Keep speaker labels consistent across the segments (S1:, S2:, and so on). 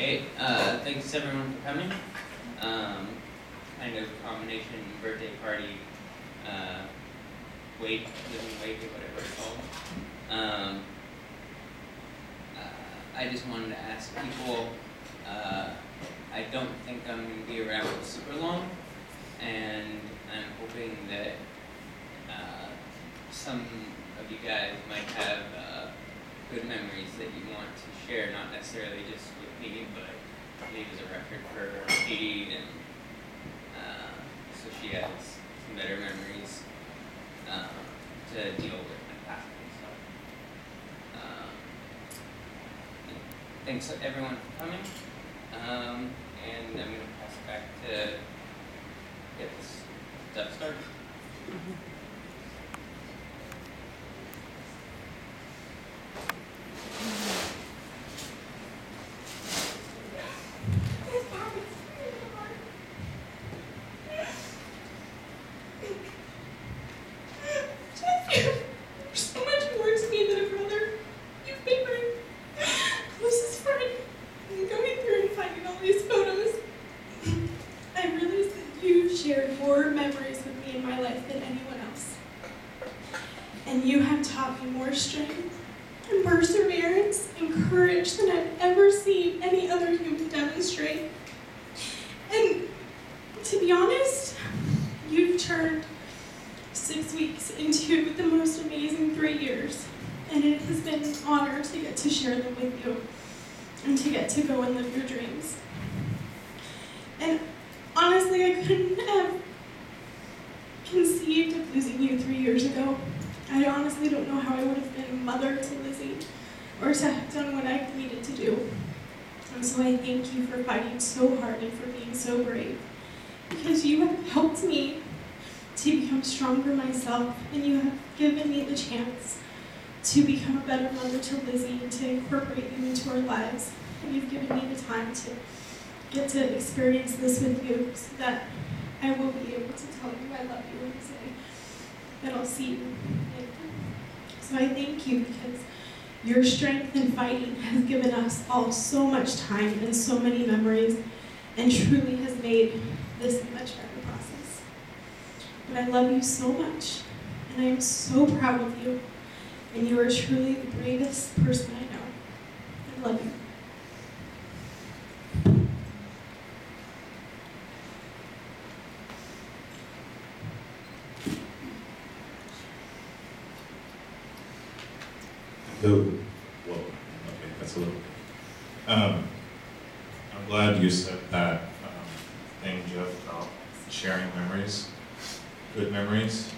S1: Hey, thanks everyone for coming. Kind of combination birthday party, wake, living wake or whatever it's called. I just wanted to ask people, I don't think I'm going to be around super long, and I'm hoping that some of you guys might have good memories that you want to share, not necessarily just with me, but maybe as a record for Katie, and so she has some better memories to deal with my past and stuff. Thanks everyone for coming, and I'm going to pass it back to get this stuff started.
S2: And you have taught me more strength and perseverance and courage than I've ever seen any other human demonstrate. And to be honest, you've turned 6 weeks into the most amazing 3 years. And it has been an honor to get to share them with you and to get to go and live your dreams. And honestly, I couldn't have conceived of losing you 3 years ago. I honestly don't know how I would have been a mother to Lizzie or to have done what I needed to do. And so I thank you for fighting so hard and for being so brave, because you have helped me to become stronger myself, and you have given me the chance to become a better mother to Lizzie and to incorporate you into our lives. And you've given me the time to get to experience this with you so that I will be able to tell you I love you and say that I'll see you later. So I thank you, because your strength in fighting has given us all so much time and so many memories, and truly has made this a much better process. But I love you so much, and I am so proud of you, and you are truly the bravest person I know. I love you.
S3: Whoa, okay, that's a little. I'm glad you said that thing, Jeff, about sharing memories, good memories,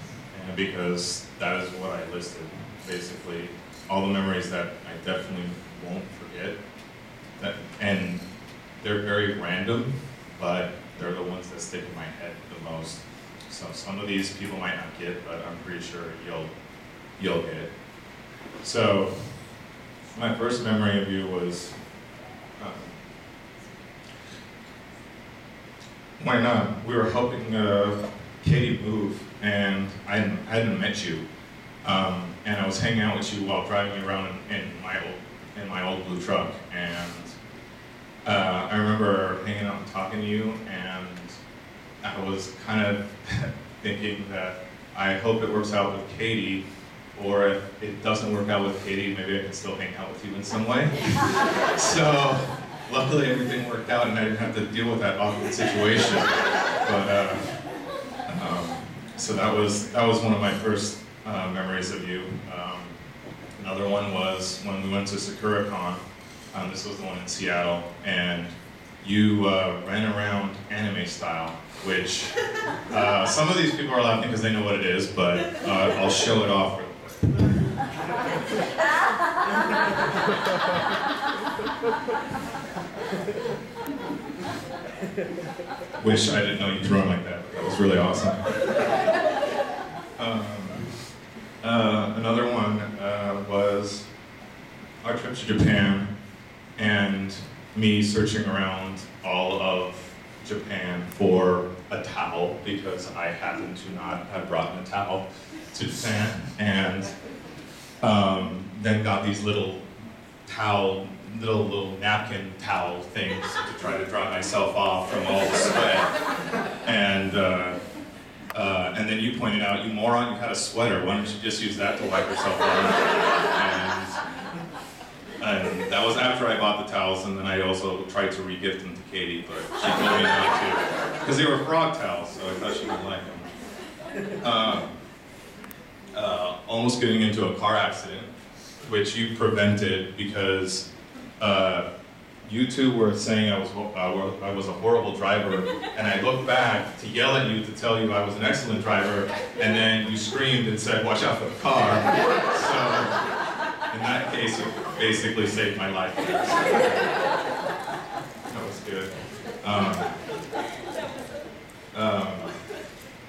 S3: and because that is what I listed. Basically, all the memories that I definitely won't forget. And they're very random, but they're the ones that stick in my head the most. So some of these people might not get, but I'm pretty sure you'll get it. So, my first memory of you was when we were helping Katie move, and I hadn't met you, and I was hanging out with you while driving around in my old blue truck, and I remember hanging out and talking to you, and I was kind of thinking that I hope it works out with Katie. Or if it doesn't work out with Katie, maybe I can still hang out with you in some way. So, luckily everything worked out and I didn't have to deal with that awkward situation. But, so that was one of my first memories of you. Another one was when we went to SakuraCon. This was the one in Seattle, and you ran around anime style, which some of these people are laughing because they know what it is, but I'll show it off. Wish I didn't know you'd run like that. That was really awesome. Another one was our trip to Japan and me searching around all of Japan for a towel because I happened to not have brought a towel to Japan, and then got these little little napkin towel things to try to dry myself off from all the sweat. And then you pointed out, you moron, you had a sweater. Why don't you just use that to wipe yourself off? And that was after I bought the towels, and then I also tried to re-gift them to Katie, but she told me not to. Because they were frog towels, so I thought she would like them. Almost getting into a car accident, which you prevented because you two were saying I was a horrible driver, and I looked back to yell at you to tell you I was an excellent driver, and then you screamed and said, "Watch out for the car." So in that case, you basically saved my life. That was good.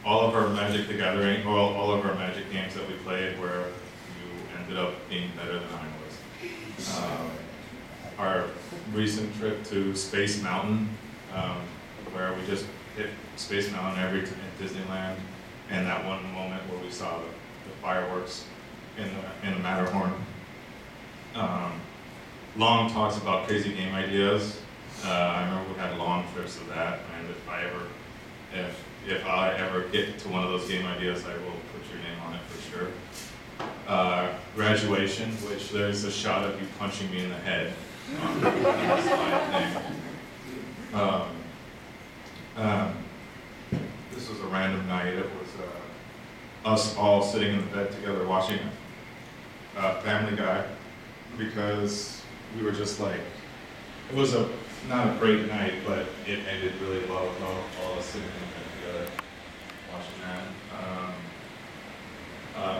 S3: All of our Magic the Gathering, all of our Magic games that we played where you ended up being better than I was. Our recent trip to Space Mountain, where we just hit Space Mountain in Disneyland, and that one moment where we saw the fireworks in the Matterhorn. Long talks about crazy game ideas. I remember we had long trips of that, and if I ever get to one of those game ideas, I will put your name on it for sure. Graduation, which there's a shot of you punching me in the head on the slide thing. This was a random night. It was us all sitting in the bed together watching Family Guy, because we were just like, it was not a great night, but it ended really well with all of us sitting in the bed together watching that.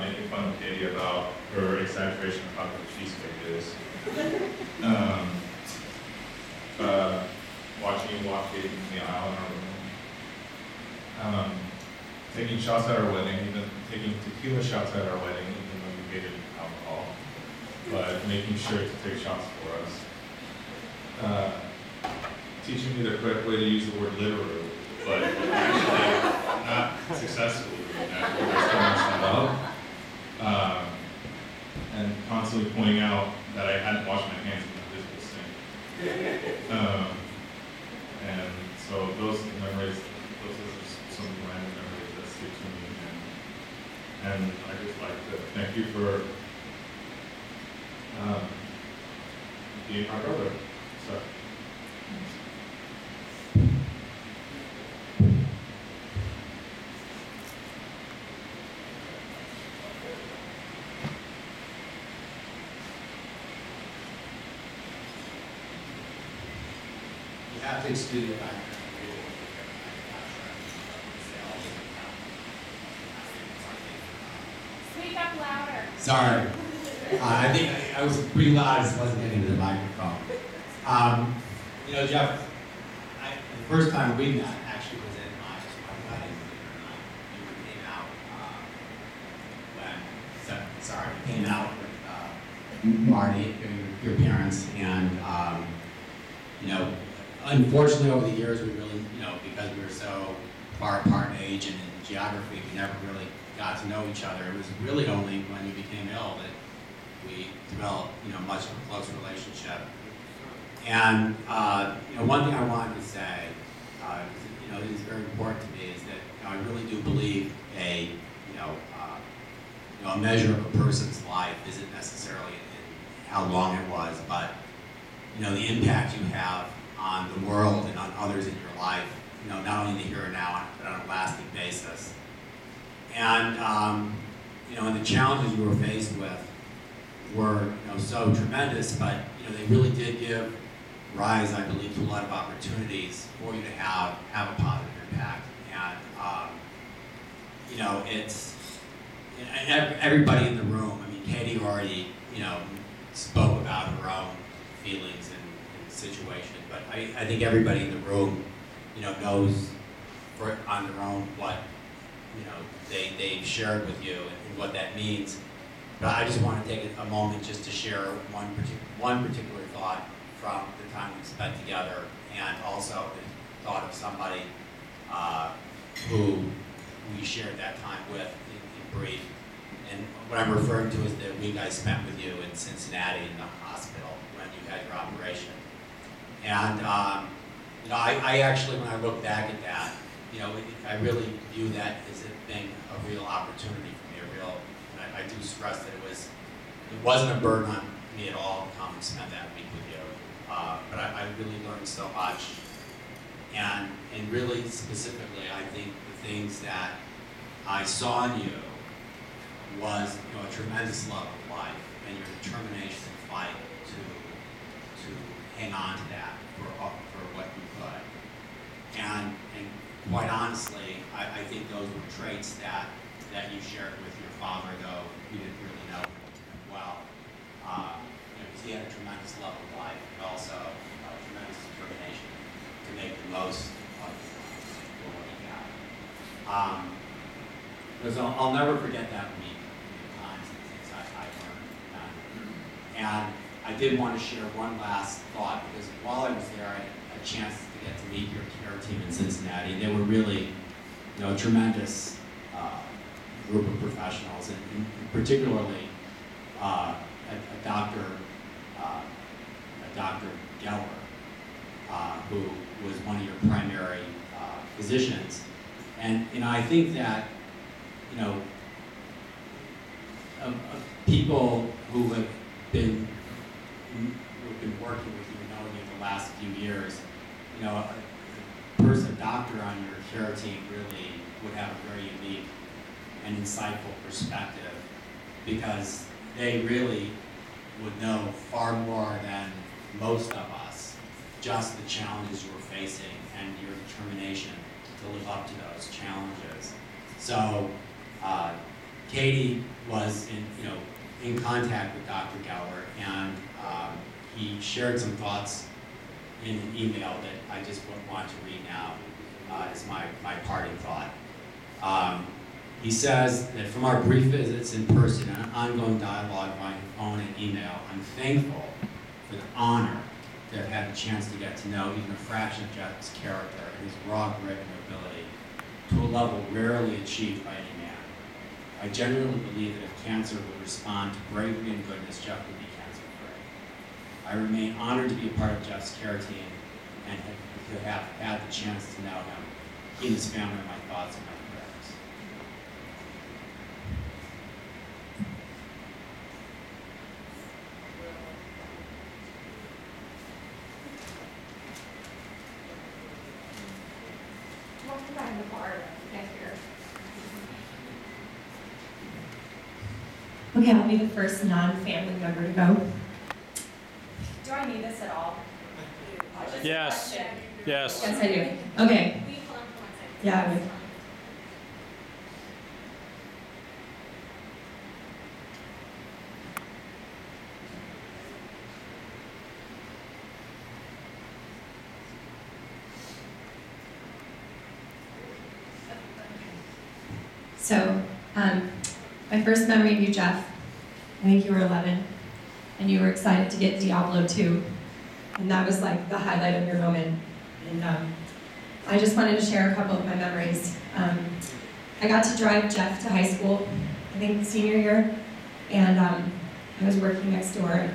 S3: Making fun of Katie about her exaggeration of how good the cheesecake is. Watching you walk Katie in the aisle in our room. Taking shots at our wedding, even taking tequila shots at our wedding, even though we hated alcohol, but making sure to take shots for us. Teaching me the correct way to use the word literally, but actually not successfully doing that. We were still messing up. And constantly pointing out that I hadn't washed my hands in the physical sink. And so those memories, those are just some random memories that stick to me. And I just like to thank you for being my brother. So.
S4: To exclude it.
S5: Speak up louder.
S4: Sorry. I think I was pretty loud, I just wasn't getting to the microphone. You know, Jeff, the first time we met actually was at my wedding. You came out you came out with Marty, your parents, and you know, unfortunately, over the years, we really, you know, because we were so far apart in age and in geography, we never really got to know each other. It was really only when you became ill that we developed, you know, much of a close relationship. And, you know, one thing I wanted to say, you know, it is very important to me, is that, you know, I really do believe a measure of a person's life isn't necessarily in how long it was, but, you know, the impact you have on the world and on others in your life, you know, not only in the here and now, but on a lasting basis. And, you know, and the challenges you were faced with were, you know, so tremendous, but, you know, they really did give rise, I believe, to a lot of opportunities for you to have a positive impact. And, you know, it's, and everybody in the room, I mean, Katie already, you know, spoke about her own feelings and situation, but I think everybody in the room, you know, knows on their own what, you know, they've shared with you and what that means. But I just want to take a moment just to share one particular thought from the time we spent together, and also the thought of somebody who we shared that time with in brief. And what I'm referring to is the week I spent with you in Cincinnati in the hospital, when you had your operation. And you know, I actually, when I look back at that, you know, I really view that as it being a real opportunity for me, and I do stress that it wasn't a burden on me at all to come and spend that week with you. But I really learned so much. And really specifically, I think the things that I saw in you was, you know, a tremendous love of life and your determination to fight to hang on to that for what you could. And quite honestly, I think those were traits that you shared with your father, though you didn't really know him well. You know, because he had a tremendous love of life, but also a tremendous determination to make the most of what he had. Because I'll never forget that week, the times and things I learned. And I did want to share one last thought, because while I was there, I had a chance to get to meet your care team in Cincinnati. They were really, you know, a tremendous group of professionals, and particularly a Dr. Geller, who was one of your primary physicians. And you know, I think that, you know, people who have been working with you, knowing you the last few years, you know, a doctor on your care team really would have a very unique and insightful perspective, because they really would know far more than most of us just the challenges you were facing and your determination to live up to those challenges. So Katie was in contact with Dr. Geller, and he shared some thoughts in an email that I just want to read now as my parting thought. He says that from our brief visits in person and ongoing dialogue via phone and email, I'm thankful for the honor to have had a chance to get to know even a fraction of Jeff's character and his raw grit and ability to a level rarely achieved by any man. I genuinely believe that if cancer would respond to bravery and goodness, Jeff would be cancer-free. I remain honored to be a part of Jeff's care team and to have had the chance to know him. He and his family are my thoughts and my prayers.
S5: Welcome back to the bar. Thank you. Okay, I'll be the first non-family member to go. Do I need this at all?
S6: Yes. Yes.
S5: Yes, I do. Okay. Yeah, I would. So, my first memory of you, Jeff, I think you were 11, and you were excited to get Diablo 2, and that was like the highlight of your moment. And I just wanted to share a couple of my memories. I got to drive Jeff to high school, I think senior year, and I was working next door, and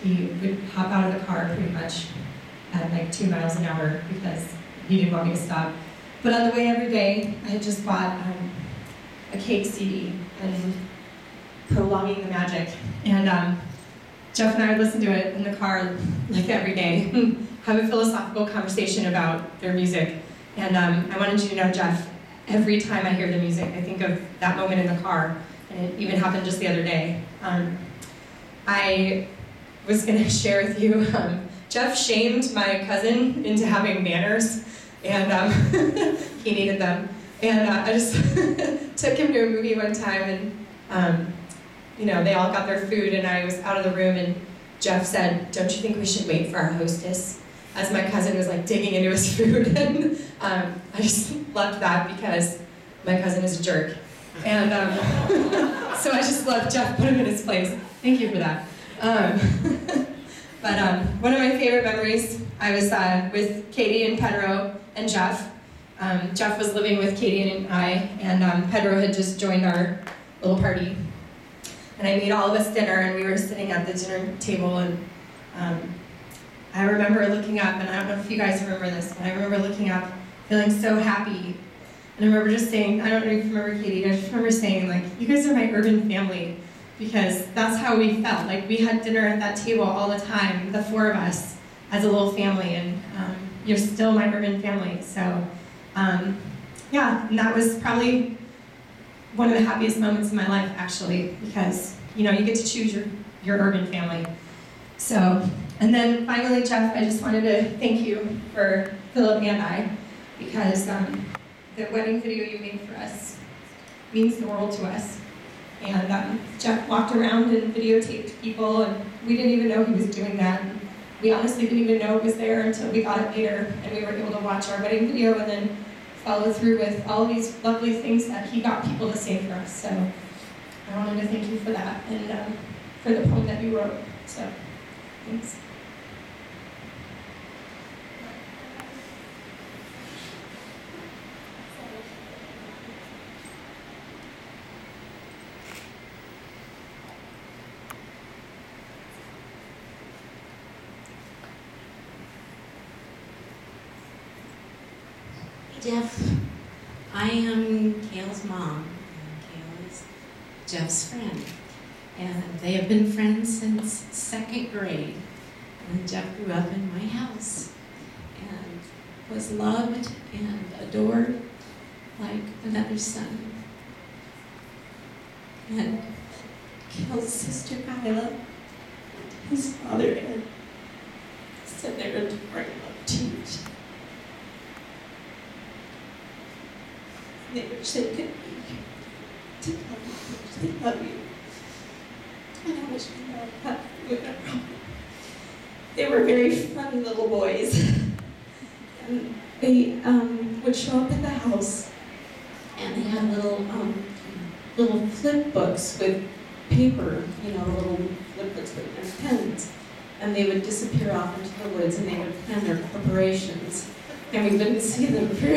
S5: he would hop out of the car pretty much at like 2 miles an hour because he didn't want me to stop. But on the way every day, I had just bought a Cake CD and Prolonging the Magic. And Jeff and I would listen to it in the car like every day, have a philosophical conversation about their music. And I wanted you to know, Jeff, every time I hear the music, I think of that moment in the car. And it even happened just the other day. I was gonna share with you, Jeff shamed my cousin into having manners, and he needed them. And I just took him to a movie one time, and they all got their food, and I was out of the room, and Jeff said, "Don't you think we should wait for our hostess?" As my cousin was like digging into his food, and I just loved that because my cousin is a jerk. And so I just loved Jeff, put him in his place. Thank you for that. But one of my favorite memories, I was with Katie and Pedro and Jeff. Jeff was living with Katie and I, and Pedro had just joined our little party. And I made all of us dinner, and we were sitting at the dinner table, and I remember looking up, and I don't know if you guys remember this, but I remember looking up, feeling so happy. And I remember just saying, I don't know if you remember Katie, I just remember saying, like, you guys are my urban family, because that's how we felt. Like, we had dinner at that table all the time, the four of us, as a little family, and you're still my urban family. So, yeah, and that was probably one of the happiest moments in my life, actually, because, you know, you get to choose your urban family. So, and then finally, Jeff, I just wanted to thank you for Philip and I, because the wedding video you made for us means the world to us. And Jeff walked around and videotaped people, and we didn't even know he was doing that. And we honestly didn't even know it was there until we got it later, and we were able to watch our wedding video and then follow through with all these lovely things that he got people to say for us. So I wanted to thank you for that, and for the poem that you wrote. So, thanks.
S7: Jeff, I am Kayla's mom, and Kayla is Jeff's friend. And they have been friends since second grade. And Jeff grew up in my house and was loved and adored like another son. And Kayla's sister, Kyla, his father had said they were to bring love to each other. They wish they could be to love you. And I wish I loved that with their problem. They were very funny little boys. And they would show up at the house, and they had little flip books with paper, you know, little flip books with pens. And they would disappear off into the woods, and they would plan their corporations. And we wouldn't see them for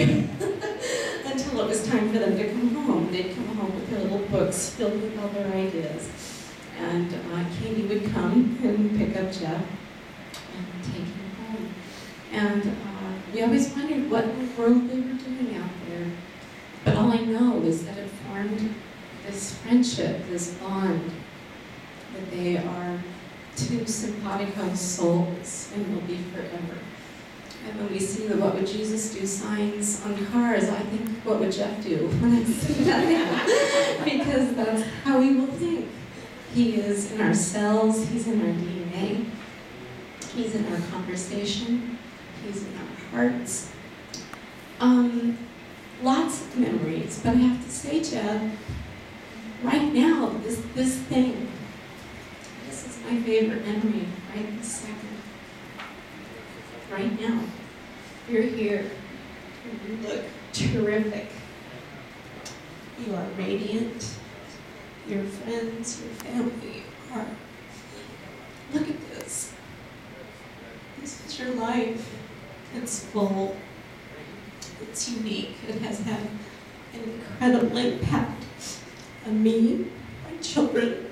S7: until it was time for them to come home. They'd come home with their little books filled with all their ideas. And Katie would come and pick up Jeff and take him home. And we always wondered what in the world they were doing out there. But all I know is that it formed this friendship, this bond, that they are two simpatico souls and will be forever. And when we see the "What would Jesus do" signs on cars, I think, what would Jeff do when I see that? Because that's how we will think. He is in our cells, he's in our DNA, he's in our conversation, he's in our hearts. Lots of memories, but I have to say, Jeff, right now, this thing, this is my favorite memory, right this second. Right now, you're here, and you look terrific. You are radiant. Your friends, your family are. Look at this. This is your life. It's full. It's unique. It has had an incredible impact on me, my children,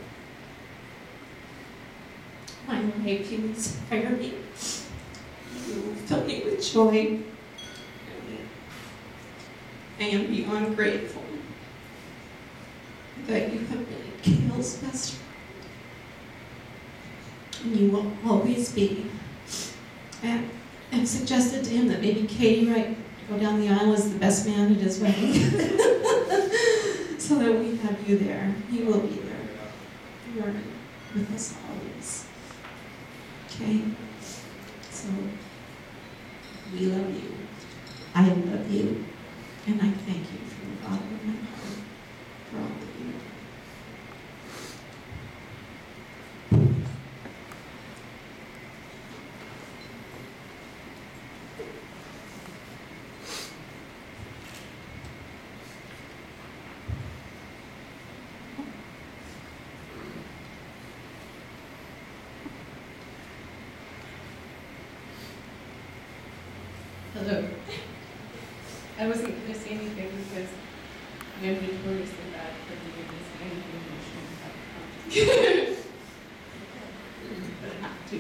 S7: my life. You inspire me. You fill me with joy. I am beyond grateful that you have been Kale's best friend. And you will always be. And I've suggested to him that maybe Katie might go down the aisle as the best man at his wedding. So that we have you there. You will be there. You are with us always. Okay? So, we love you. I love you. And I thank you from the bottom of my heart for all that you do.
S2: Hello. I wasn't going to say anything because I'm notoriously bad for doing this anything emotional. But I have to.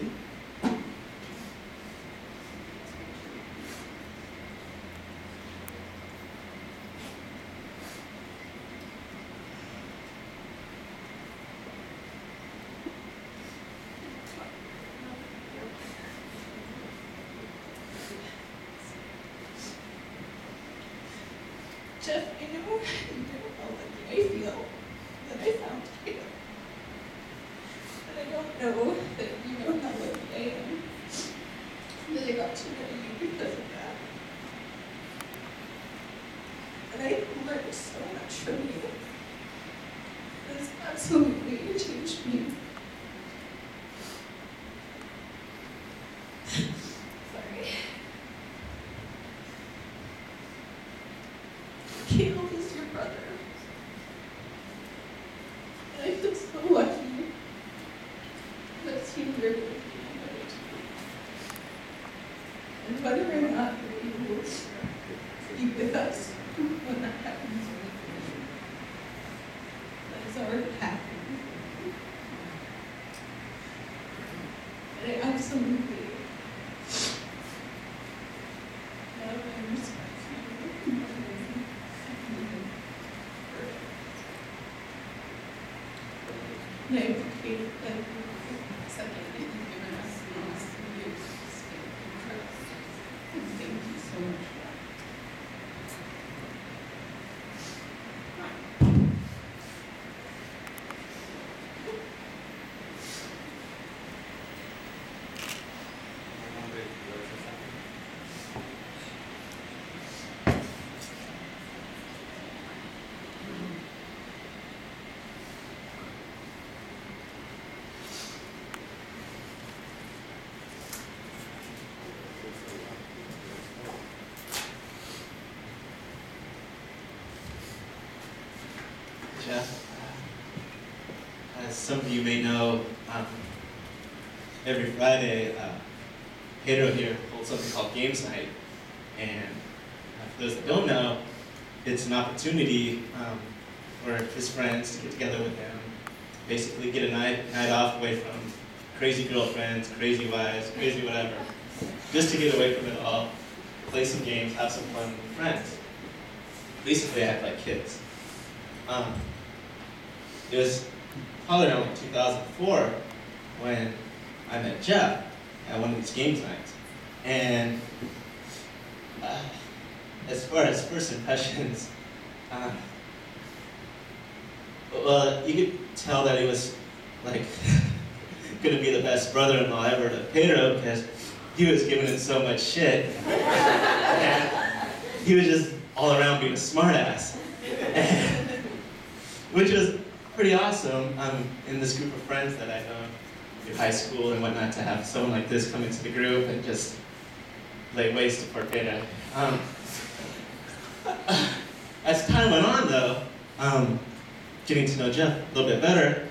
S7: how lucky I feel that I found you. And I don't know that you know how lucky I am that I got to know you because of that. And I learned so much from you. It's absolutely changed me. Sorry. Caleb is your brother. And I feel so lucky that he was able to be my mother too. And whether or not you will be with us when that happens, that has already happened. And I absolutely love and respect you. And I appreciate that you accepted that you've given us these years to spend in trust. And thank you so much for that.
S8: Jeff, as some of you may know, every Friday, Pedro here holds something called Games Night. And for those that don't know, it's an opportunity for his friends to get together with him, basically get a night off away from crazy girlfriends, crazy wives, crazy whatever, just to get away from it all, play some games, have some fun with friends. Basically act like kids. It was probably around 2004 when I met Jeff at one of these games nights. And as far as first impressions, well, you could tell that he was like going to be the best brother-in-law ever to Pedro because he was giving him so much shit. And he was just all around being a smartass. Which was pretty awesome in this group of friends that I've known through high school and whatnot, to have someone like this come into the group and just lay waste to poor Pedro. As time went on though, getting to know Jeff a little bit better,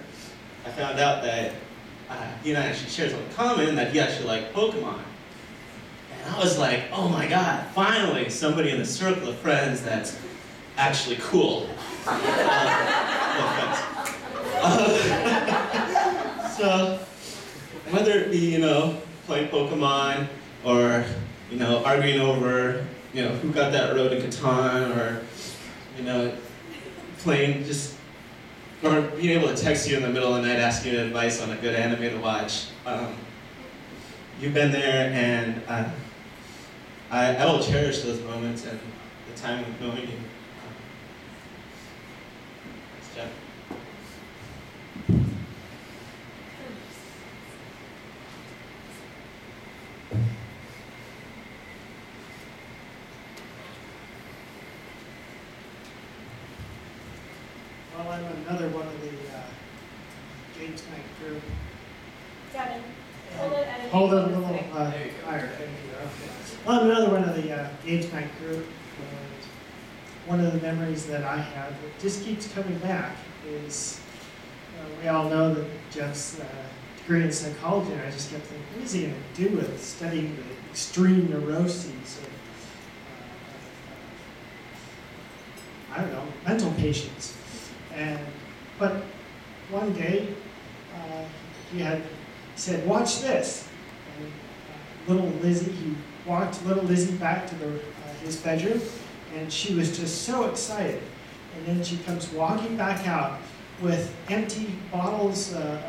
S8: I found out that he and I actually shared something in common, that he actually liked Pokemon. And I was like, oh my God, finally somebody in the circle of friends that's actually cool. No offense. So, whether it be, playing Pokemon, or, arguing over, who got that road to Catan, or, playing or being able to text you in the middle of the night asking you advice on a good anime to watch. You've been there, and I will cherish those moments and the time of knowing you. Thanks, Jeff.
S9: Well, I'm another one of the games night crew.
S2: Devin,
S9: Hold it a little higher. Thank you. Okay. Well, I'm another one of the games night crew. And one of the memories that I have that just keeps coming back is we all know that Jeff's degree in psychology, and I just kept thinking, what is he going to do with studying the extreme neuroses of I don't know, mental patients. But one day, he had said, watch this. And little Lizzie, he walked little Lizzie back to his bedroom, and she was just so excited. And then she comes walking back out with empty bottles of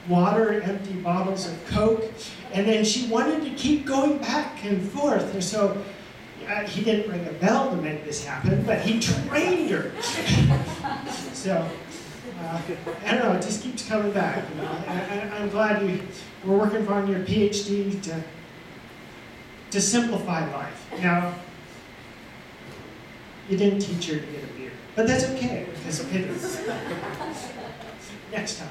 S9: water, empty bottles of Coke, and then she wanted to keep going back and forth. And so He didn't ring a bell to make this happen, but he trained her. So, I don't know, it just keeps coming back. You know? I'm glad we're working on your PhD to simplify life. Now, you didn't teach her to get a beer, but that's okay, because it is. Next time.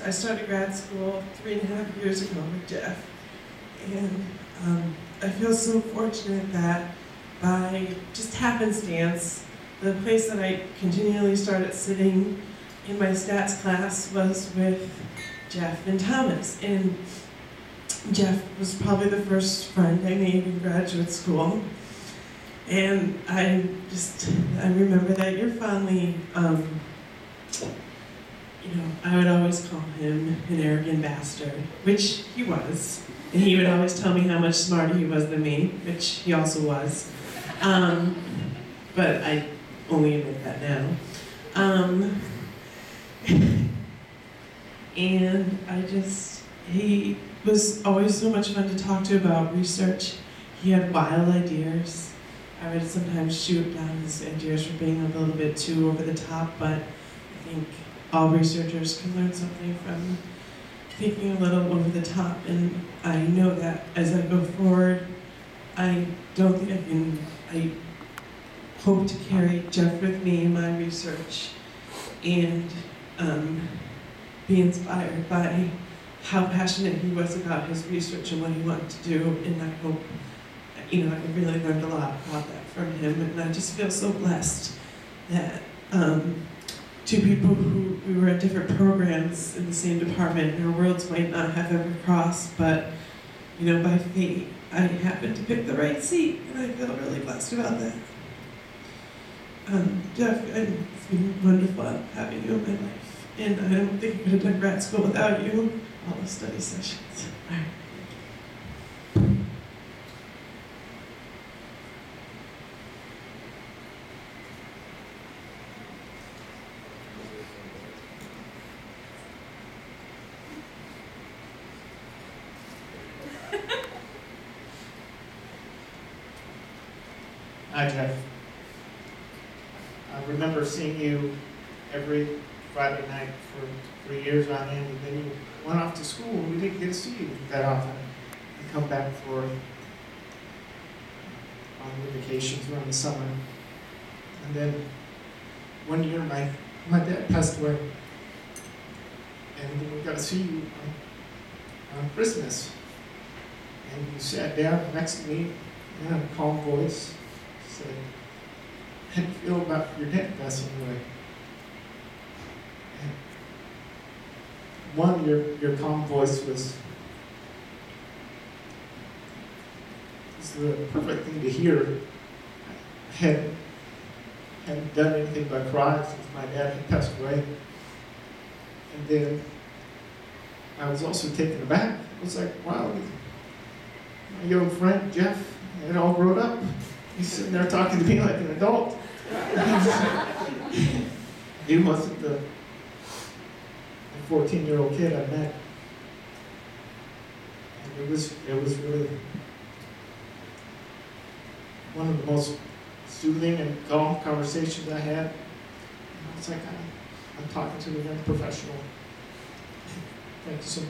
S10: I started grad school 3.5 years ago with Jeff, and I feel so fortunate that by just happenstance, the place that I continually started sitting in my stats class was with Jeff and Thomas, and Jeff was probably the first friend I made in graduate school, and I remember that you're fondly, I would always call him an arrogant bastard, which he was. And he would always tell me how much smarter he was than me, which he also was. But I only admit that now. And he was always so much fun to talk to about research. He had wild ideas. I would sometimes shoot down his ideas for being a little bit too over the top, but I think all researchers can learn something from thinking a little over the top, and I know that as I go forward, I don't think I hope to carry Jeff with me in my research and be inspired by how passionate he was about his research and what he wanted to do, and I hope, I really learned a lot about that from him, and I just feel so blessed that two people who we were at different programs in the same department, and our worlds might not have ever crossed, but by fate, I happened to pick the right seat, and I feel really blessed about that. Jeff, it's been wonderful having you in my life, and I don't think I could have done grad school without you, all the study sessions. All right.
S9: Hi, Jeff. I remember seeing you every Friday night for 3 years on end, and then you went off to school, and we didn't get to see you that often. You come back for on vacations around the summer. And then one year my dad passed away, and we got to see you on Christmas. And you sat down next to me in a calm voice, said, "How do you feel about your dad passing away?" And your calm voice was the perfect thing to hear. I hadn't done anything but cry since my dad had passed away. And then I was also taken aback. I was like, wow, my young friend Jeff had all grown up. He's sitting there talking to me like an adult. He wasn't the 14-year-old kid I met. And it was really one of the most soothing and calm conversations I had. It's like I'm talking to a young professional. Thank you so much.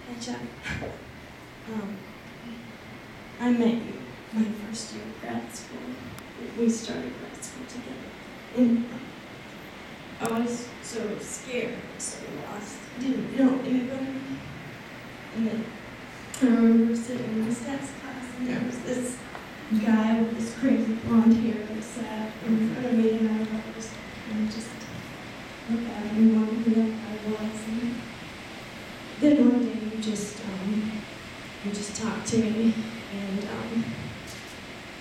S2: Hi, Jeff. I met you my first year of grad school. We started grad school together. And I was so scared, so lost, didn't know anybody. And then I remember sitting in the stats class, and there was this guy with this crazy blonde hair that sat in front of me, and I was, and just looked at him and wondered who that guy was. And then one day you just
S7: you just talked to me, and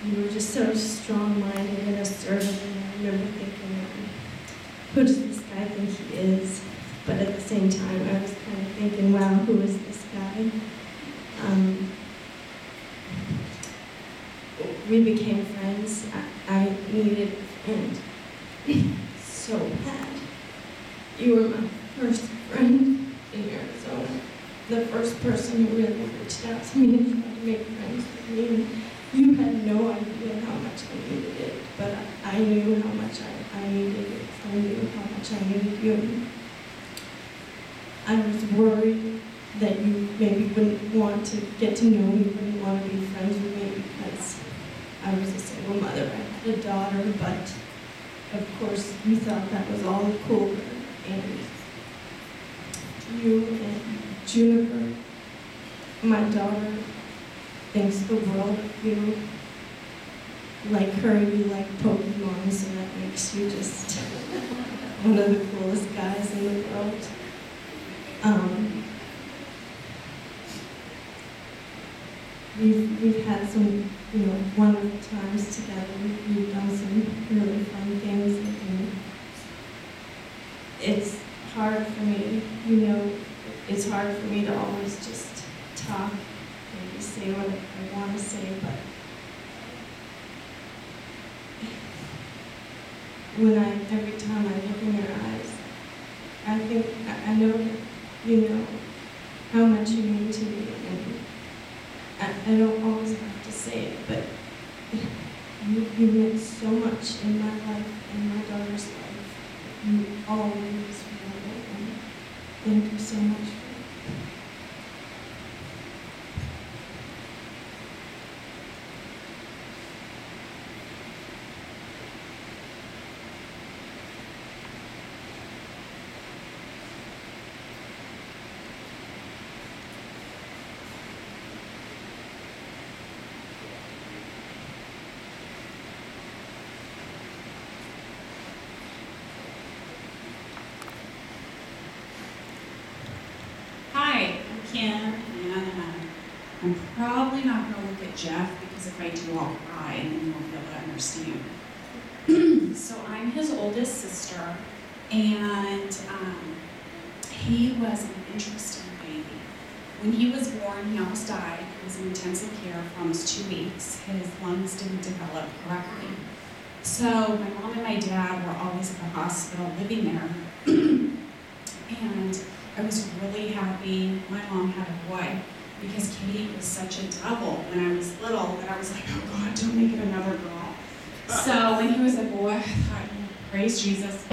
S7: you were just so strong-minded and assertive, and I remember thinking, who does this guy think he is? But at the same time, I was kind of thinking, wow, who is this guy? We became friends. I needed a friend so bad. You were my first friend in Arizona. The first person who really reached out to me and tried to make friends with me. You had no idea how much I needed it, but I knew how much I needed it. I knew how much I needed you. I was worried that you maybe wouldn't want to get to know me, wouldn't want to be friends with me because I was a single mother. I had a daughter, but of course you thought that was all cool. And you and Juniper, my daughter, thinks the world of you. Like her, you like Pokemon, so that makes you just one of the coolest guys in the world. We've had some, wonderful times together. We've done some really fun things, and it's hard for me, it's hard for me to always just talk and say what I want to say, but every time I look in your eyes, I know that you know how much you mean to me, and I don't always have to say it, but you meant so much in my life and my daughter's life. You always will, and thank you so much for it.
S11: Kim, and I'm probably not going to look at Jeff because if I do, I'll cry and then you won't be able to understand. So I'm his oldest sister, and he was an interesting baby. When he was born, he almost died. He was in intensive care for almost 2 weeks. His lungs didn't develop correctly. So my mom and my dad were always at the hospital living there. And I was really happy my mom had a boy because Katie was such a double when I was little that I was like, oh God, don't make it another girl. So when he was a boy, I thought, praise Jesus.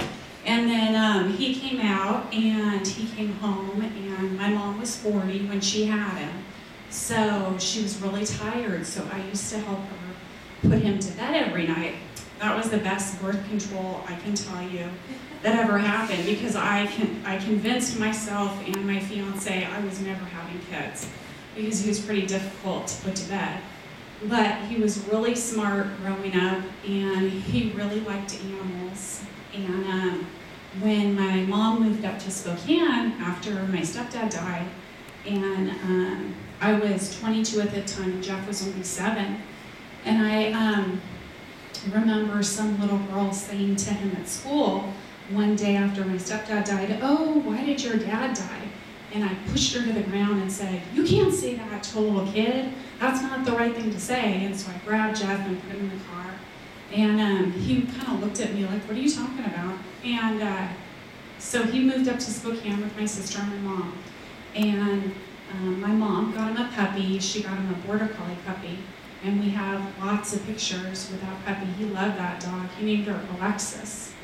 S11: And then he came out and he came home, and my mom was 40 when she had him. So she was really tired, so I used to help her put him to bed every night. That was the best birth control I can tell you that ever happened, because I convinced myself and my fiance I was never having kids because he was pretty difficult to put to bed. But he was really smart growing up, and he really liked animals. And when my mom moved up to Spokane after my stepdad died, and I was 22 at the time, and Jeff was only 7, and I remember some little girl saying to him at school one day after my stepdad died, oh, why did your dad die? And I pushed her to the ground and said, you can't say that to a little kid. That's not the right thing to say. And so I grabbed Jeff and put him in the car. And he kind of looked at me like, what are you talking about? And so he moved up to Spokane with my sister and my mom. And my mom got him a puppy. She got him a Border Collie puppy. And we have lots of pictures with that puppy. He loved that dog. He named her Alexis.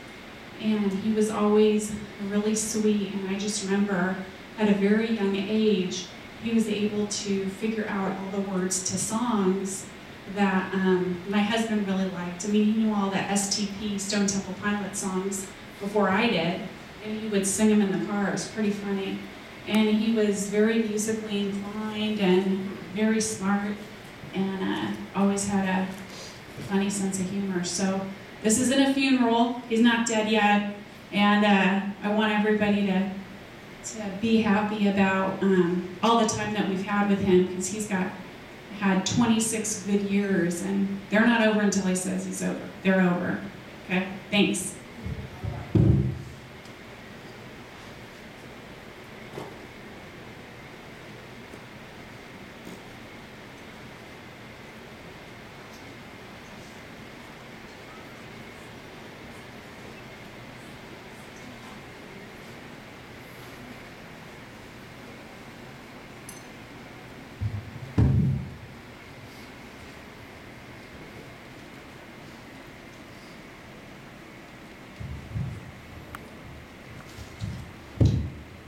S11: And he was always really sweet. And I just remember at a very young age, he was able to figure out all the words to songs that my husband really liked. I mean, he knew all the STP, Stone Temple Pilots songs before I did, and he would sing them in the car. It was pretty funny. And he was very musically inclined and very smart, and always had a funny sense of humor. So this isn't a funeral. He's not dead yet, and I want everybody to be happy about all the time that we've had with him, because he's had 26 good years, and they're not over until he says he's over. They're over. Okay? Thanks.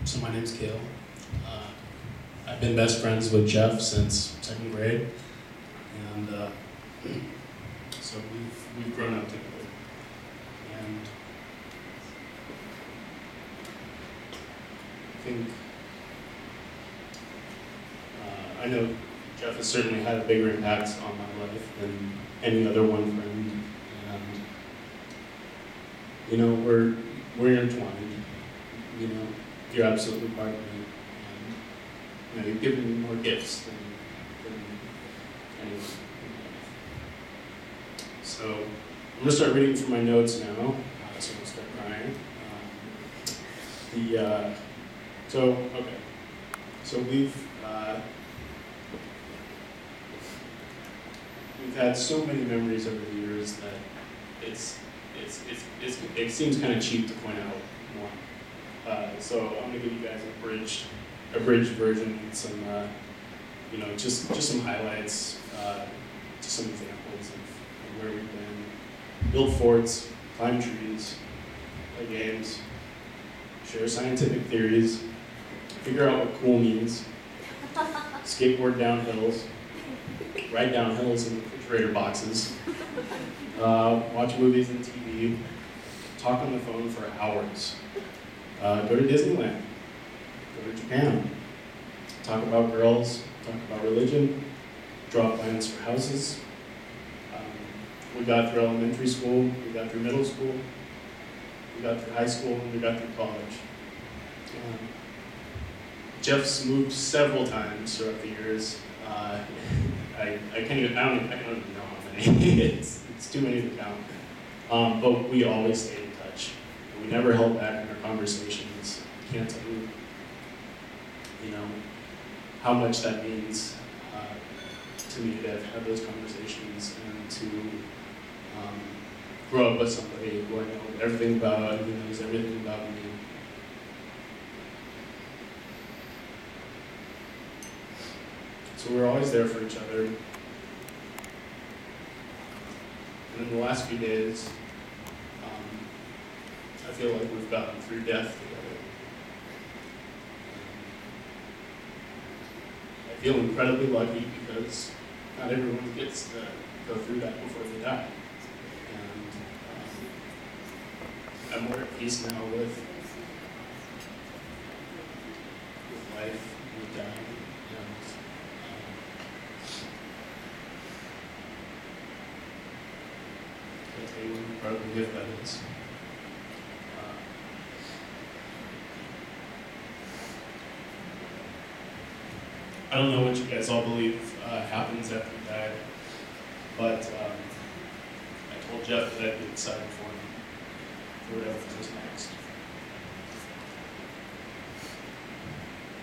S12: So my name's Cale. I've been best friends with Jeff since 2nd grade, and so we've grown up together. And I think I know Jeff has certainly had a bigger impact on my life than any other one friend, and you know we're intertwined. You know. You're absolutely part of me, and you know, you've given me more gifts than anyone. So I'm gonna start reading from my notes now, so I'm gonna start crying. So we've had so many memories over the years that it seems kind of cheap to point out one. So I'm gonna give you guys a bridged version, and some, you know, just some highlights, just some examples of where we've been. Build forts, climb trees, play games, share scientific theories, figure out what cool means, skateboard down hills, ride down hills in refrigerator boxes, watch movies and TV, talk on the phone for hours. Go to Disneyland, go to Japan, talk about girls, talk about religion, draw plans for houses. We got through elementary school, we got through middle school, we got through high school, and we got through college. Jeff's moved several times throughout the years. I don't even know how many. it's too many to count. But we always stayed in touch. We never held back in our conversations. I can't tell you know, how much that means to me to have those conversations and to grow up with somebody who I know everything about, who knows everything about me. So we're always there for each other. And in the last few days, I feel like we've gotten through death together. I feel incredibly lucky because not everyone gets to go through that before they die. And I'm more at peace now with life, with dying. I'll tell you what incredible gift that is. I don't know what you guys all believe happens after you die, but I told Jeff that I'd be excited for him, for whatever comes next.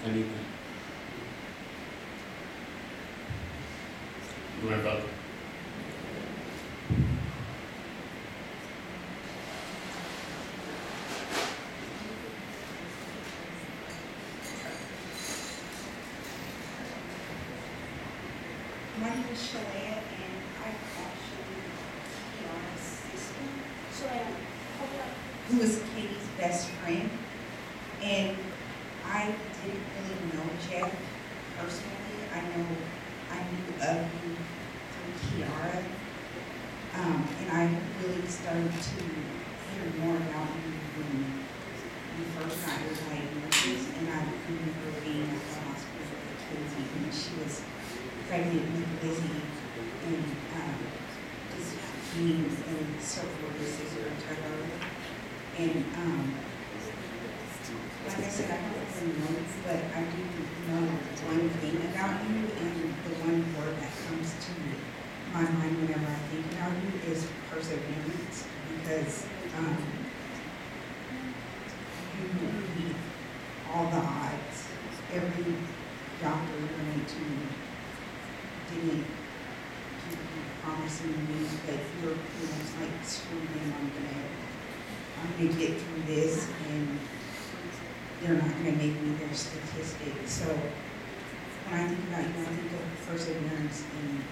S12: Anything. You're my brother.
S13: My name is Shalea, and I'm actually Kiara's sister. Shalea, who is Katie's best friend. And I didn't really know Jeff personally. I knew of you through Kiara. And I really started to hear more about you when you first got your diagnosis. And I remember being at the hospital with Katie when she was pregnant with Lizzie, and just being in circle with her sister to her. And I like I said, I don't really know you, but I do know one thing about you, and the one word that comes to my mind whenever I think about you is perseverance, because you beat all the odds. Every doctor you went to didn't keep promising me, but you're, it's like, screw them, I'm gonna get through this, and they're not gonna make me their statistic. So when I think about you, I think of perseverance and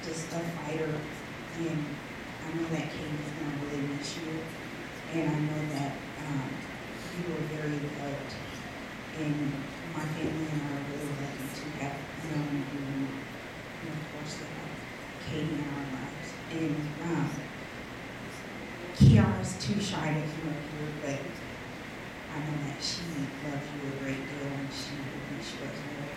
S13: just a fighter, and I know that Katie's gonna really miss you, and I know that you were very loved, and my family and I are really lucky to have known you, and of course to have Katie in our lives. And Kiara's too shy to come up here, but I know that she loves you a great deal, and she will miss you as well.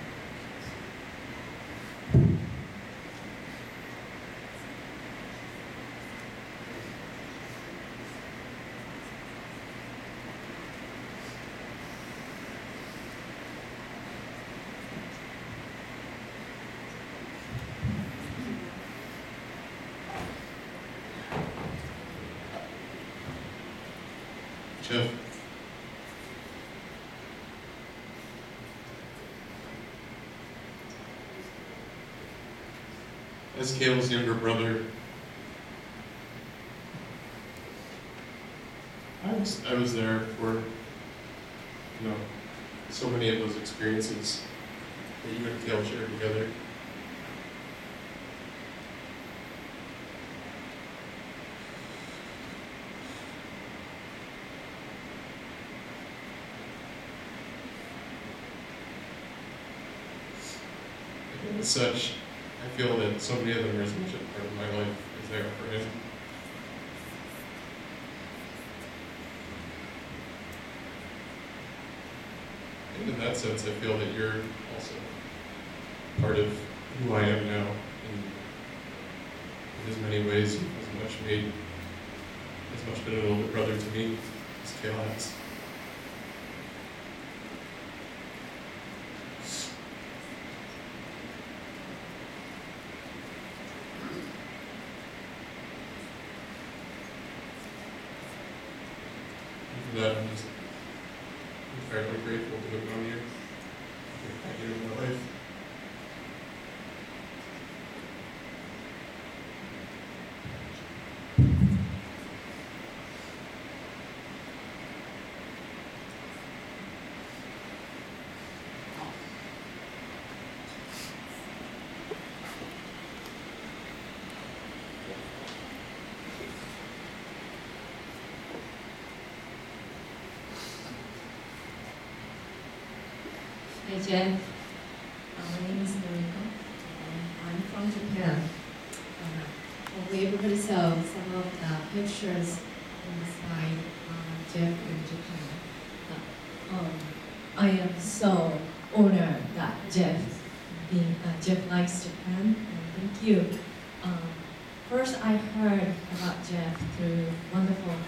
S14: Jeff. As Kayla's younger brother, I was there for, so many of those experiences that you and Kayla shared together. And as such, I feel that so many of them are as much a part of my life as they are for him. And in that sense, I feel that you're also part of who I am now. And in as many ways, you've as much been an older brother to me as Kayla has. For that, I'm just incredibly grateful to have known you. Thank you in my life.
S15: Hi Jeff, my name is Noriko. I'm from Japan. We already saw some of the pictures on the slide, Jeff in Japan. I am so honored that Jeff likes Japan, and thank you. First I heard about Jeff through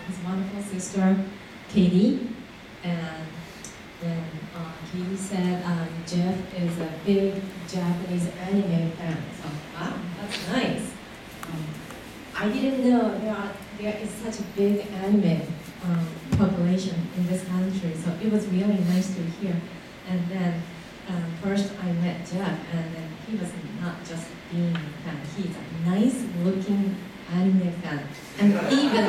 S15: his wonderful sister, Katie, and then he said Jeff is a big Japanese anime fan. So wow, that's nice. I didn't know there is such a big anime population in this country, so it was really nice to hear. And then first I met Jeff, and then he was not just being a fan, he's a nice-looking anime fan, and even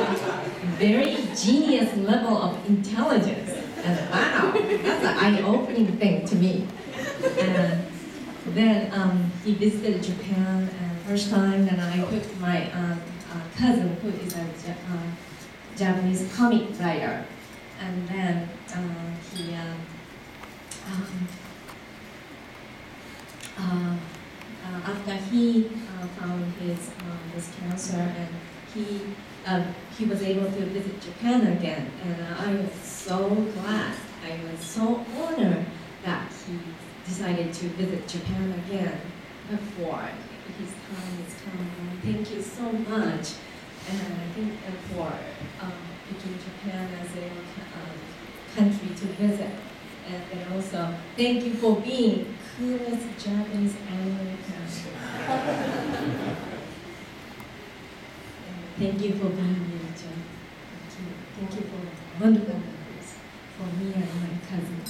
S15: very genius level of intelligence. And wow, that's an eye-opening thing to me. And then he visited Japan first time, and I took my cousin, who is a Japanese comic writer, and then he after he found his cancer, and he was able to visit Japan again, and I was so glad, I was so honored that he decided to visit Japan again before his time is come. Thank you so much, and I think for picking Japan as a country to visit. And then also, thank you for being coolest Japanese American. Thank you for being here, Jeff. Thank you for wonderful memories for me and my cousin.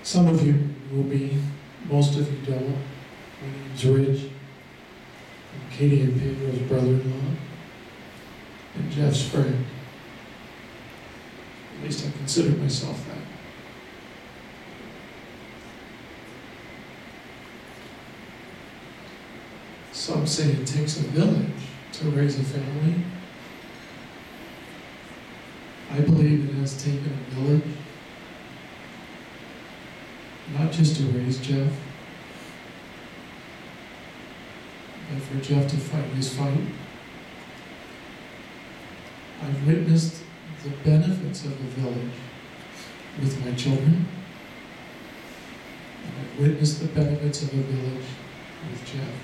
S16: Some of you will be, most of you don't. My name's Rich. I'm Katie and Pedro's brother-in-law and Jeff's friend. At least I consider myself that. Some say it takes a village to raise a family. I believe it has taken a village, not just to raise Jeff, but for Jeff to fight his fight. I've witnessed the benefits of a village with my children, and I've witnessed the benefits of a village with Jeff.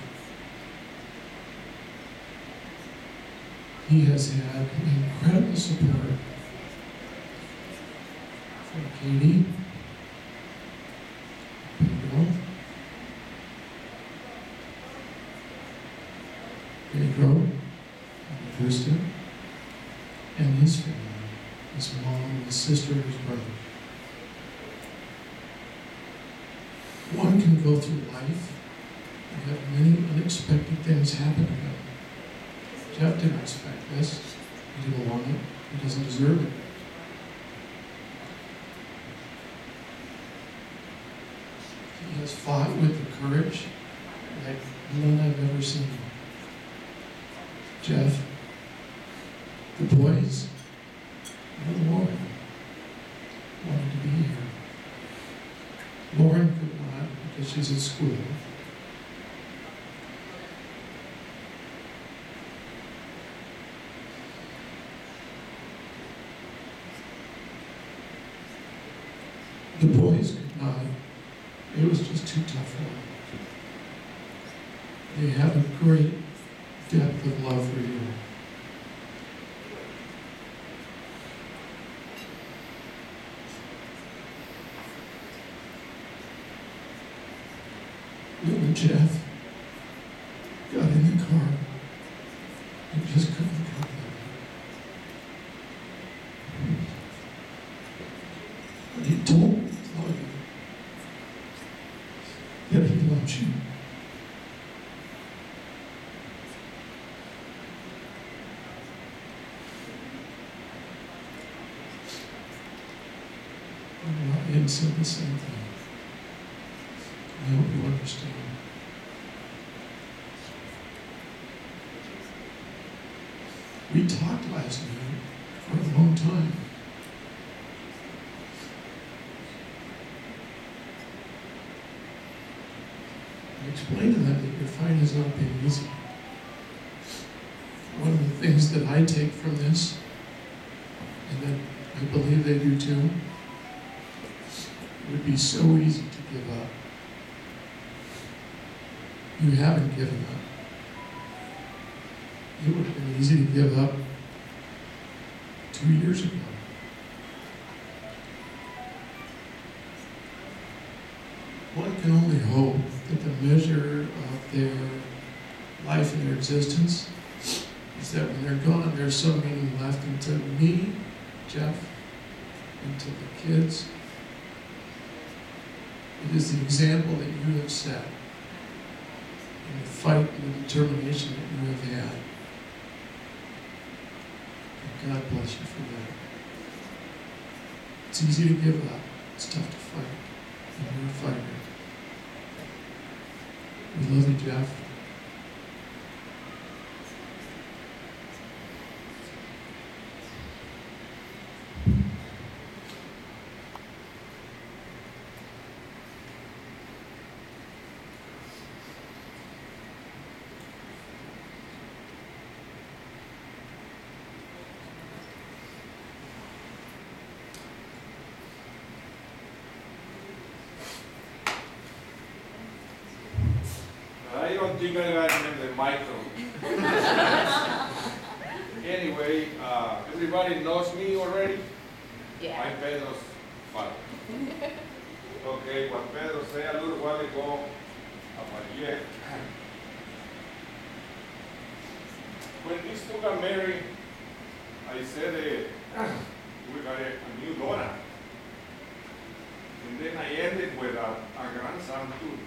S16: He has had incredible support from Katie, Pedro, and Krista, and his family, his mom, his sister, and his brother. One can go through life and have many unexpected things happen to him. Jeff didn't expect this. He didn't want it. He doesn't deserve it. He has fought with the courage like none I've ever seen. Jeff, the boys, and Lauren wanted to be here. Lauren could not because she's at school. The boys could not. It was just too tough for them. They have a great depth of love for you. Little Jeff got in the car and just couldn't come there. He told me that he loves you. And said the same thing. I hope you understand. We talked last night for a long time. I explained to them that your fight has not been easy. One of the things that I take from this, and that I believe they do too, it would be so easy to give up. You haven't given up. It would have been easy to give up 2 years ago. One can only hope that the measure of their life and their existence is that when they're gone, there's some meaning left. And to me, Jeff, and to the kids, it is the example that you have set in the fight and the determination that you have had. And God bless you for that. It's easy to give up. It's tough to fight. and you're a fighter. We love you, Jeff.
S17: I don't think I got him the micro. Anyway, everybody knows me already?
S18: Yeah.
S17: I'm Pedro's father. Okay, what Pedro said a little while ago about Jeff. When these two got married, I said we got a new daughter. And then I ended with a grandson too.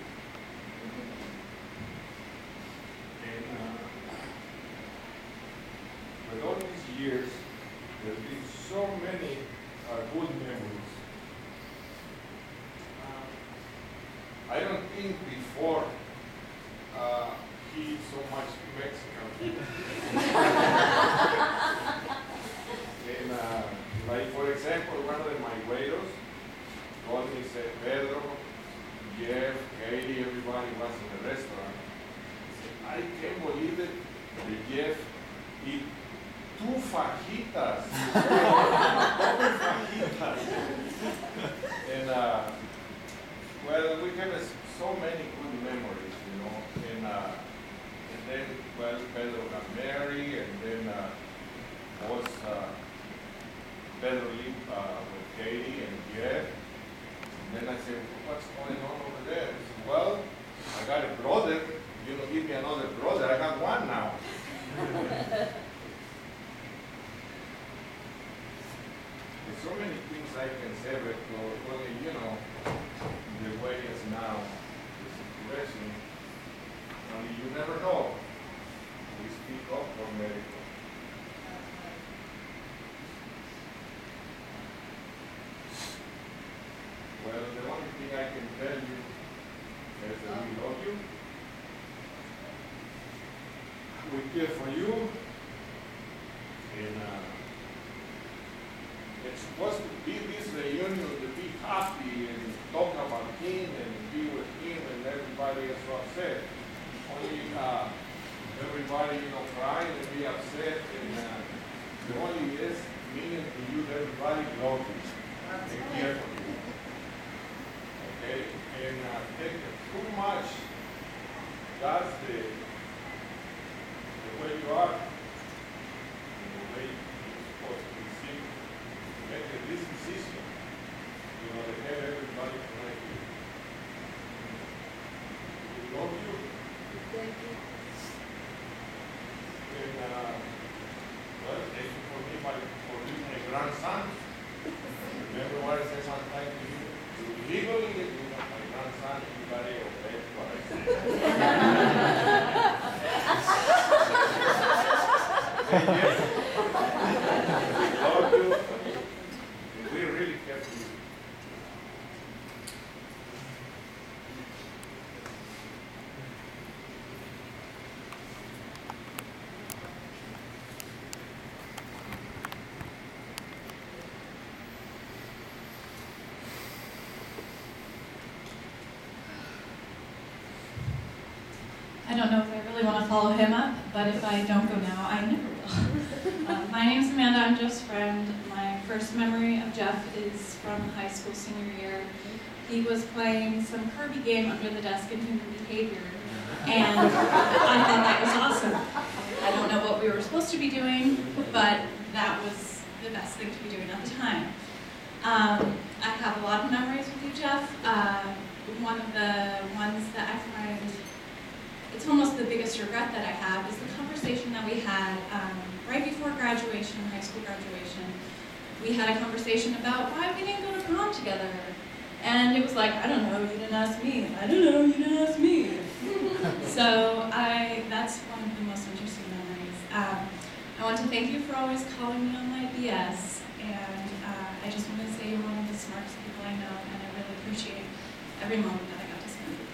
S17: With all these years, there's been so many good memories. I don't think before he eat so much Mexican food. And like for example, one of my waiters told me, said, Pedro, Jeff, Katie, everybody was in the restaurant. He said, I can't believe it, that Jeff eat 2 fajitas. Double fajitas. And well, we have so many good memories, you know. And then, well, Pedro got married, and then was Pedro lived with Katie and Jeff. And then I said, well, what's going on over there? He said, well, I got a brother. You don't give me another brother. I got one now. There's so many things I can say, but only, you know, the way it's now, the situation, only you never know. We speak up for medical. Well, the only thing I can tell you is that we love you. We care for you. And it's supposed to be this reunion to be happy and talk about him and be with him, and everybody is so upset. Only everybody, you know, crying and be upset, and the only is meaning to you that everybody loves you and care for you. Okay? And take it too much. That's the way you are. Make this decision, you know, to have everybody connect you. We love you.
S18: Thank you.
S17: And, well, thank you for being my grandson. Remember what I said sometime to you? Legally, you are my grandson, everybody obey what I say. Love you. We really care for you.
S19: I don't know if I really want to follow him up, but if I don't go now, I never will. My name's Amanda, I'm Jeff's friend. My first memory of Jeff is from high school senior year. He was playing some Kirby game under the desk in human behavior, and I thought that was awesome. I don't know what we were supposed to be doing, but that was the best thing to be doing at the time. I have a lot of memories with you, Jeff. One of the ones that I find, it's almost the biggest regret that I have, is the conversation that we had right before graduation, high school graduation. We had a conversation about why we didn't go to prom together. And it was like, I don't know, you didn't ask me. I don't know, you didn't ask me. So that's one of the most interesting memories. I want to thank you for always calling me on my BS. And I just want to say you're one of the smartest people I know, and I really appreciate every moment that I got to spend with you.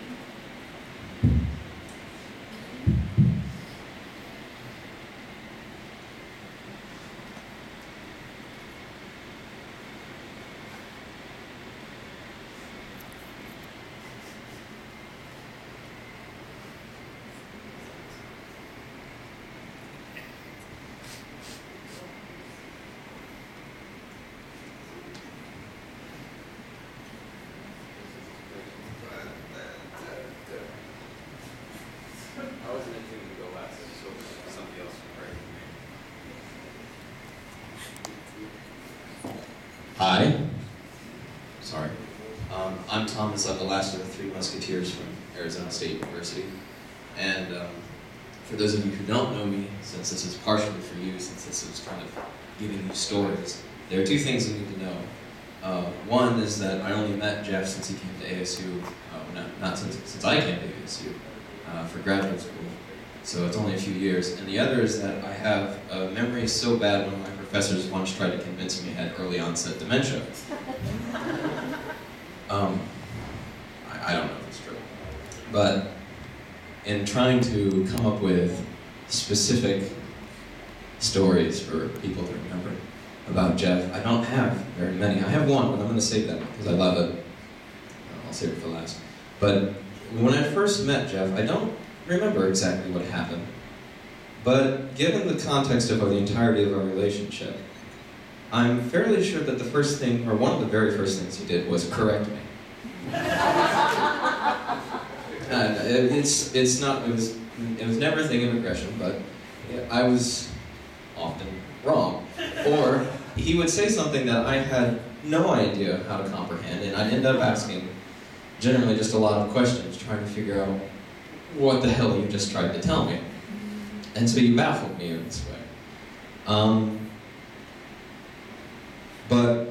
S4: I wasn't intending to go last, I just hope somebody else would pray. Hi. Sorry. I'm Thomas. I'm the last of the three musketeers from Arizona State University. And for those of you who don't know me, since this is partially for you, since this is kind of giving you stories, there are two things you need to know. One is that I only met Jeff since he came to ASU, not since I came to ASU for graduate school. So it's only a few years. And the other is that I have a memory so bad one of my professors once tried to convince me I had early onset dementia. I don't know if it's true. But in trying to come up with specific stories for people to remember about Jeff, I don't have very many. I have one, but I'm going to save that one because I love it. I'll save it for last. But when I first met Jeff, I don't remember exactly what happened. But given the context of the entirety of our relationship, I'm fairly sure that the first thing, or one of the very first things he did was correct me. It was never a thing of aggression, but I was often wrong. Or he would say something that I had no idea how to comprehend, and I'd end up asking generally just a lot of questions, trying to figure out what the hell you just tried to tell me. And so you baffled me in this way. But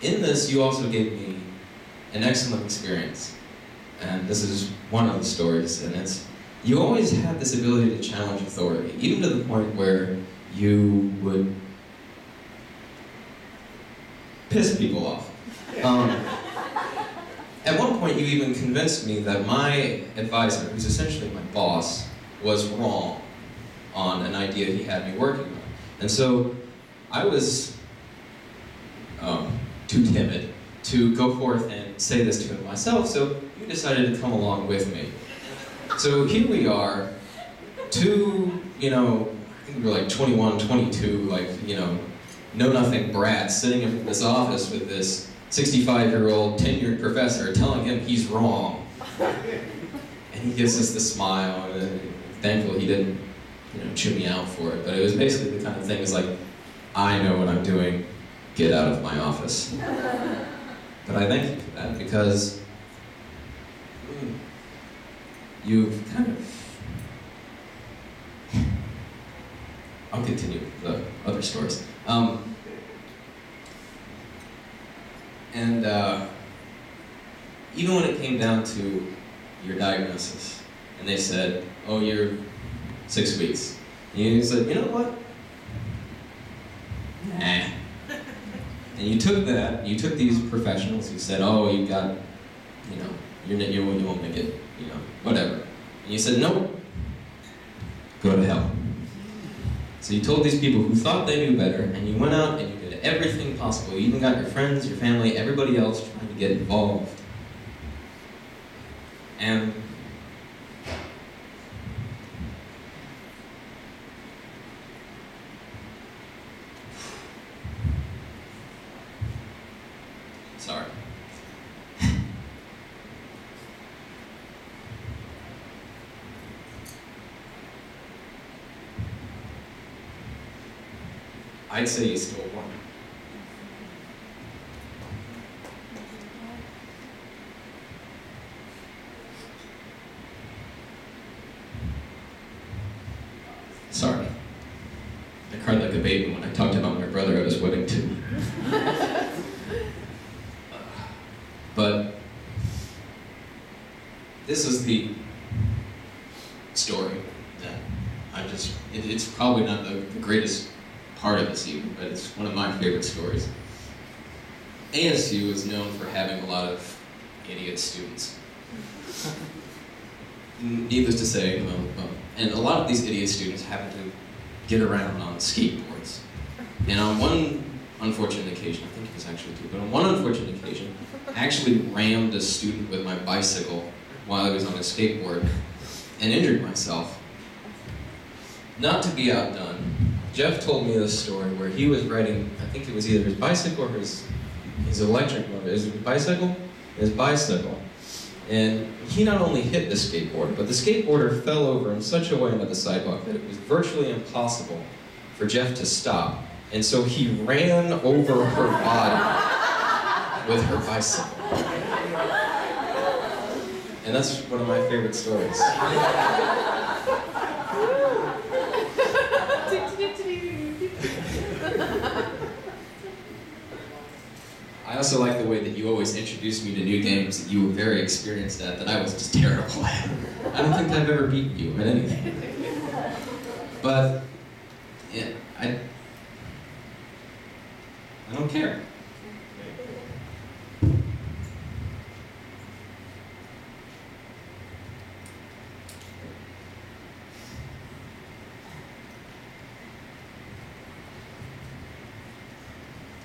S4: in this, you also gave me an excellent experience. And this is one of the stories, and it's, you always had this ability to challenge authority, even to the point where you would piss people off. At one point, you even convinced me that my advisor, who's essentially my boss, was wrong on an idea he had me working on. And so I was too timid to go forth and say this to him myself, so you decided to come along with me. So here we are, two, I think we were like 21, 22, know-nothing brats sitting in this office with this 65-year-old tenured professor telling him he's wrong. And he gives us the smile, and thankful he didn't, chew me out for it. But it was basically the kind of thing, it's like, I know what I'm doing, get out of my office. But I thank you for that, because you've kind of... I'll continue with the other stories. Even when it came down to your diagnosis, and they said, oh, you're 6 weeks. And you said, you know what? Nah. And you took that, you took these professionals who said, oh, you got, you won't make it, whatever. And you said, nope, go to hell. So you told these people who thought they knew better, and you went out and you did everything possible. You even got your friends, your family, everybody else trying to get involved. And sorry. I'd say you still won. Sorry. I cried like a baby when I talked about my brother at his wedding too. But this is the story that it's probably not the greatest part of this even, but it's one of my favorite stories. ASU is known for having a lot of
S20: idiot students. Needless to say, and a lot of these idiot students happen to get around on skateboards. And on one unfortunate occasion, I think it was actually two, but on one unfortunate occasion, I actually rammed a student with my bicycle while I was on a skateboard and injured myself. Not to be outdone, Jeff told me this story where he was riding, I think it was either his bicycle or his electric motor. Is it bicycle? His bicycle. And he not only hit the skateboard, but the skateboarder fell over in such a way onto the sidewalk that it was virtually impossible for Jeff to stop. And so he ran over her body with her bicycle. And that's one of my favorite stories. I also like the way that you always introduced me to new games that you were very experienced at that I was just terrible at. I don't think I've ever beaten you at anything. But, yeah, I don't care.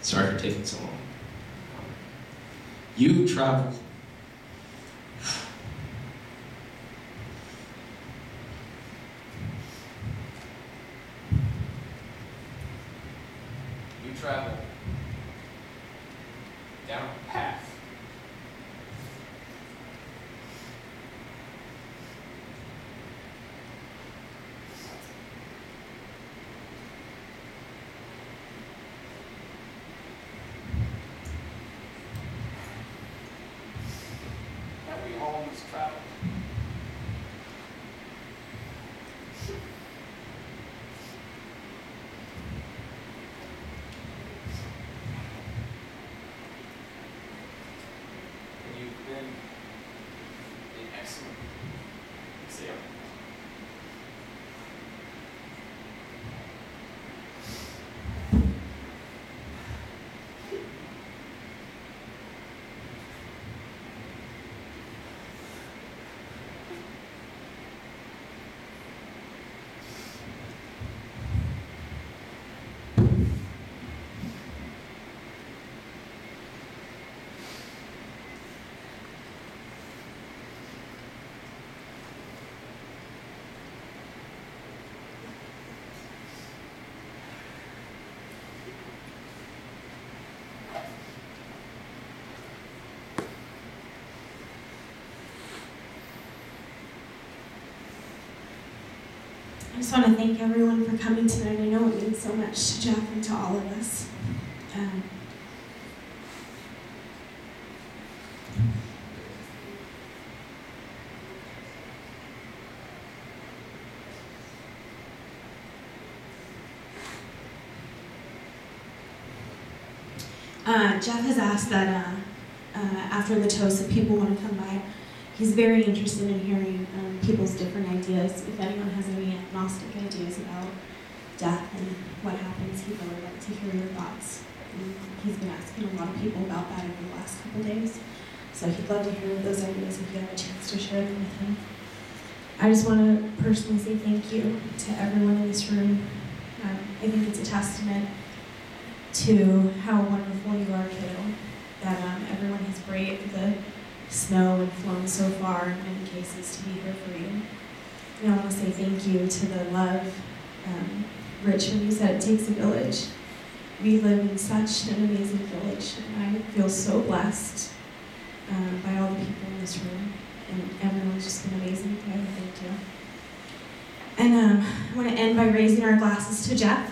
S20: Sorry for taking so long. You travel. You travel down a path. We all must travel. And you've been an excellent example.
S2: I just want to thank everyone for coming tonight. I know it means so much to Jeff and to all of us. Jeff has asked that after the toast, if people want to come by, he's very interested in hearing people's different ideas. If anyone has any agnostic ideas about death and what happens, he'd really like to hear your thoughts. And he's been asking a lot of people about that over the last couple days. So he'd love to hear those ideas if you have a chance to share them with him. I just want to personally say thank you to everyone in this room. I think it's a testament to how wonderful you are, kiddo, that everyone has braved the snow and flown so far in many cases to be here for you. And I want to say thank you to the love. Rich, when you said it takes a village, we live in such an amazing village, and I feel so blessed by all the people in this room, and everyone's just been amazing today. Thank you. And I want to end by raising our glasses to Jeff.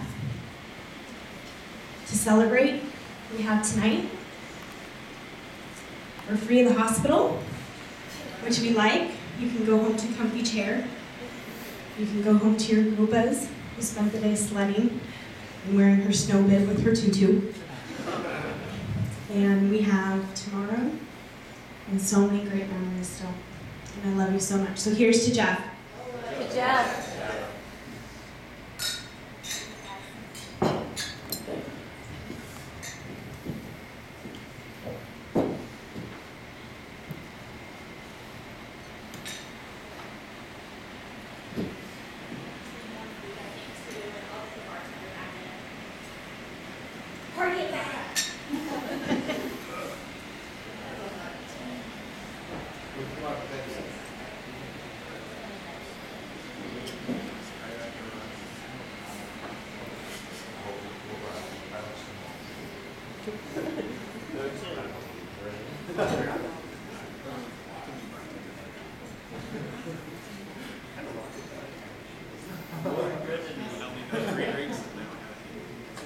S2: To celebrate, we have tonight. We're free of the hospital, which we like. You can go home to a comfy chair. You can go home to your Goombas, who spent the day sledding and wearing her snow bib with her tutu. And we have tomorrow and so many great memories still. And I love you so much. So here's to Jeff.
S18: To Jeff.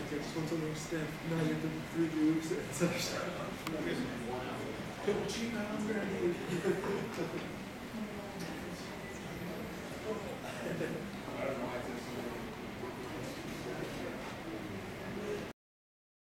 S19: Just want to understand. Now you have the 3 groups. It's